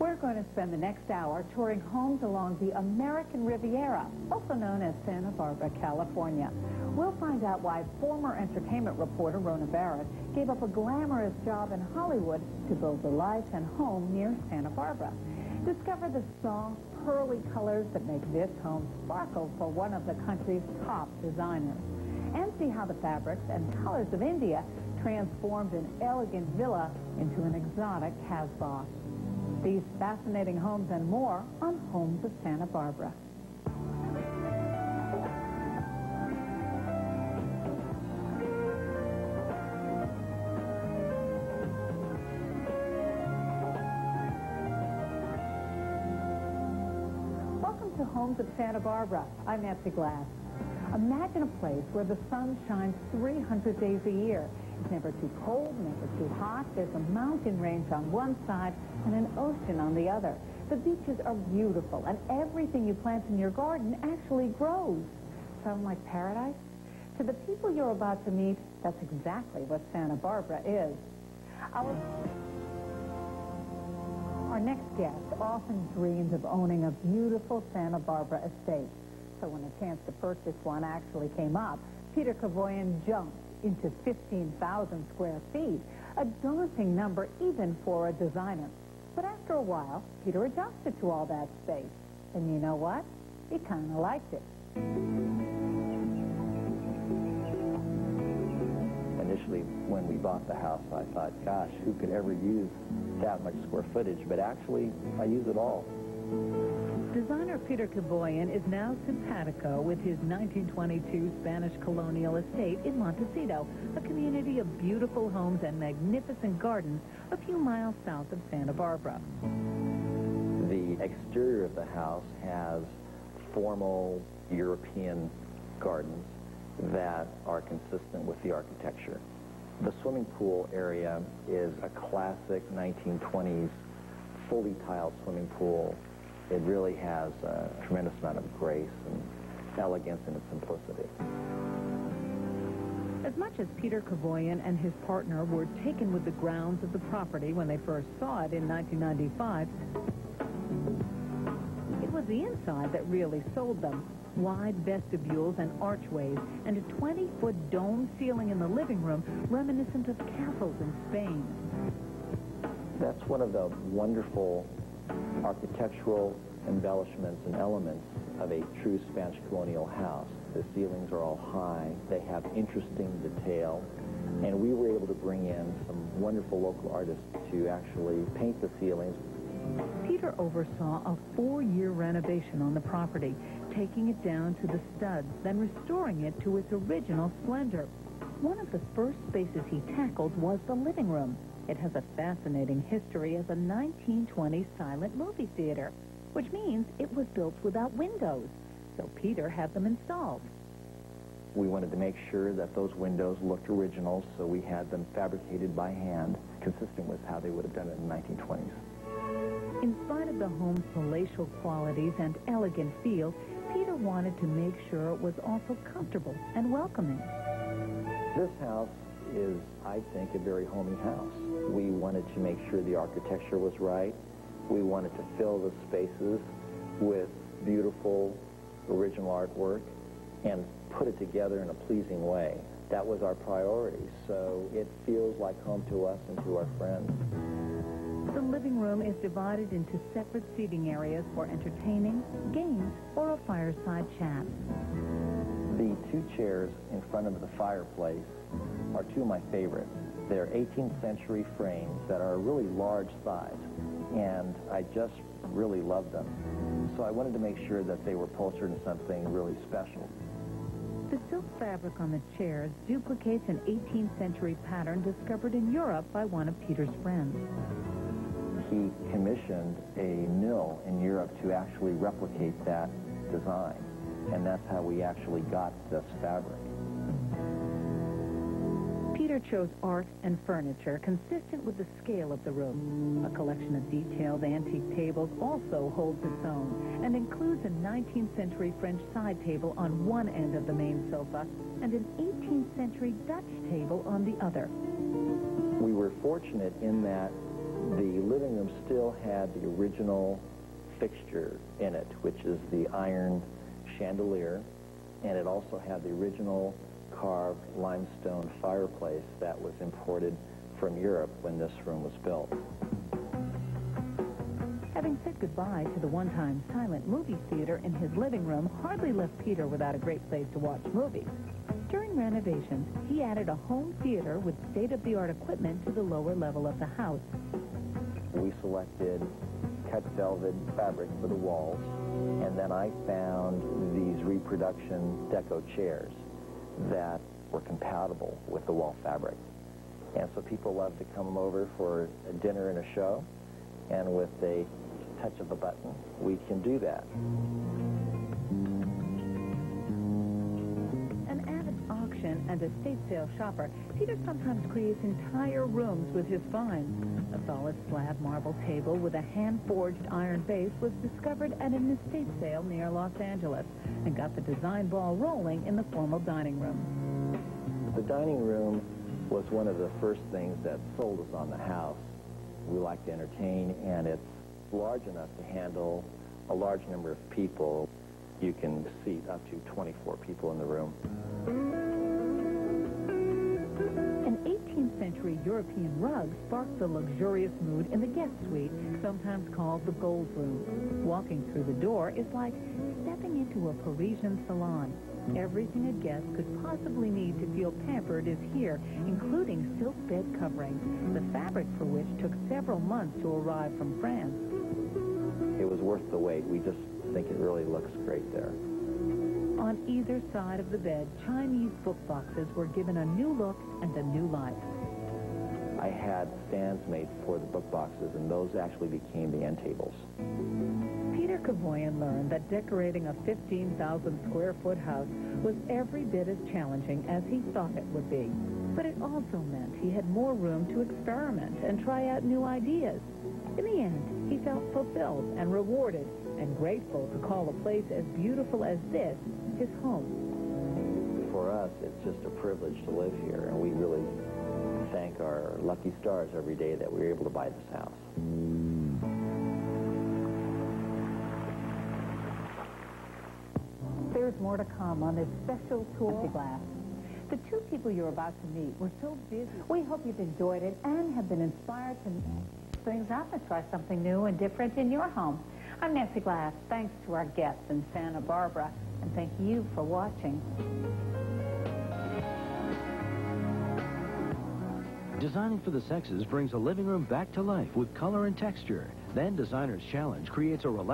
We're going to spend the next hour touring homes along the American Riviera, also known as Santa Barbara, California. We'll find out why former entertainment reporter Rona Barrett gave up a glamorous job in Hollywood to build a life and home near Santa Barbara. Discover the soft, pearly colors that make this home sparkle for one of the country's top designers. And see how the fabrics and colors of India transformed an elegant villa into an exotic Casbah. These fascinating homes and more on Homes of Santa Barbara. Welcome to Homes of Santa Barbara. I'm Nancy Glass. Imagine a place where the sun shines 300 days a year. It's never too cold, never too hot. There's a mountain range on one side and an ocean on the other. The beaches are beautiful, and everything you plant in your garden actually grows. Sound like paradise? To the people you're about to meet, that's exactly what Santa Barbara is. Our next guest often dreamed of owning a beautiful Santa Barbara estate. So when a chance to purchase one actually came up, Peter Kavoyan jumped into 15,000 square feet, a daunting number even for a designer. But after a while, Peter adjusted to all that space. And you know what? He kind of liked it. Initially, when we bought the house, I thought, gosh, who could ever use that much square footage? But actually, I use it all. Designer Peter Kavoyan is now simpatico with his 1922 Spanish colonial estate in Montecito, a community of beautiful homes and magnificent gardens a few miles south of Santa Barbara. The exterior of the house has formal European gardens that are consistent with the architecture. The swimming pool area is a classic 1920s fully tiled swimming pool. It really has a tremendous amount of grace and elegance in its simplicity. As much as Peter Kavoyan and his partner were taken with the grounds of the property when they first saw it in 1995, it was the inside that really sold them. Wide vestibules and archways, and a 20-foot dome ceiling in the living room reminiscent of castles in Spain. That's one of the wonderful architectural embellishments and elements of a true Spanish colonial house. The ceilings are all high, they have interesting detail, and we were able to bring in some wonderful local artists to actually paint the ceilings. Peter oversaw a 4-year renovation on the property, taking it down to the studs, then restoring it to its original splendor. One of the first spaces he tackled was the living room. It has a fascinating history as a 1920s silent movie theater, which means it was built without windows, so Peter had them installed. We wanted to make sure that those windows looked original, so we had them fabricated by hand, consistent with how they would have done it in the 1920s. In spite of the home's palatial qualities and elegant feel, Peter wanted to make sure it was also comfortable and welcoming. This house is, I think, a very homey house. We wanted to make sure the architecture was right. We wanted to fill the spaces with beautiful original artwork and put it together in a pleasing way. That was our priority, so it feels like home to us and to our friends. The living room is divided into separate seating areas for entertaining, games, or a fireside chat. The 2 chairs in front of the fireplace are 2 of my favorites. They're 18th century frames that are really large size, and I just really love them. So I wanted to make sure that they were upholstered in something really special. The silk fabric on the chairs duplicates an 18th century pattern discovered in Europe by one of Peter's friends. He commissioned a mill in Europe to actually replicate that design, and that's how we actually got this fabric. Peter chose art and furniture consistent with the scale of the room. A collection of detailed antique tables also holds its own and includes a 19th century French side table on one end of the main sofa and an 18th century Dutch table on the other. We were fortunate in that the living room still had the original fixture in it, which is the iron chandelier, and it also had the original carved limestone fireplace that was imported from Europe when this room was built. Having said goodbye to the one-time silent movie theater in his living room hardly left Peter without a great place to watch movies. During renovations, he added a home theater with state-of-the-art equipment to the lower level of the house. We selected cut velvet fabric for the walls, and then I found these reproduction deco chairs that were compatible with the wall fabric. And so people love to come over for a dinner and a show, and with a touch of a button, we can do that. An avid auction and estate sale shopper, Peter sometimes creates entire rooms with his finds. A solid slab marble table with a hand-forged iron base was discovered at an estate sale near Los Angeles and got the design ball rolling in the formal dining room. The dining room was one of the first things that sold us on the house. We like to entertain, and it's large enough to handle a large number of people. You can seat up to 24 people in the room. An 18th century European rug sparked the luxurious mood in the guest suite, sometimes called the Gold Room. Walking through the door is like stepping into a Parisian salon. Everything a guest could possibly need to feel pampered is here, including silk bed coverings, the fabric for which took several months to arrive from France. It was worth the wait. We just think it really looks great there. On either side of the bed, Chinese book boxes were given a new look and a new life. I had stands made for the book boxes, and those actually became the end tables. Peter Kavoyan learned that decorating a 15,000 square foot house was every bit as challenging as he thought it would be. But it also meant he had more room to experiment and try out new ideas. In the end, he felt fulfilled and rewarded and grateful to call a place as beautiful as this his home. For us, it's just a privilege to live here, and we really thank our lucky stars every day that we were able to buy this house. There's more to come on this special tour glass. The two people you're about to meet were so busy. We hope you've enjoyed it and have been inspired to mix things up and try something new and different in your home. I'm Nancy Glass. Thanks to our guests in Santa Barbara, and thank you for watching. Designing for the sexes brings a living room back to life with color and texture. Then Designer's Challenge creates a relaxed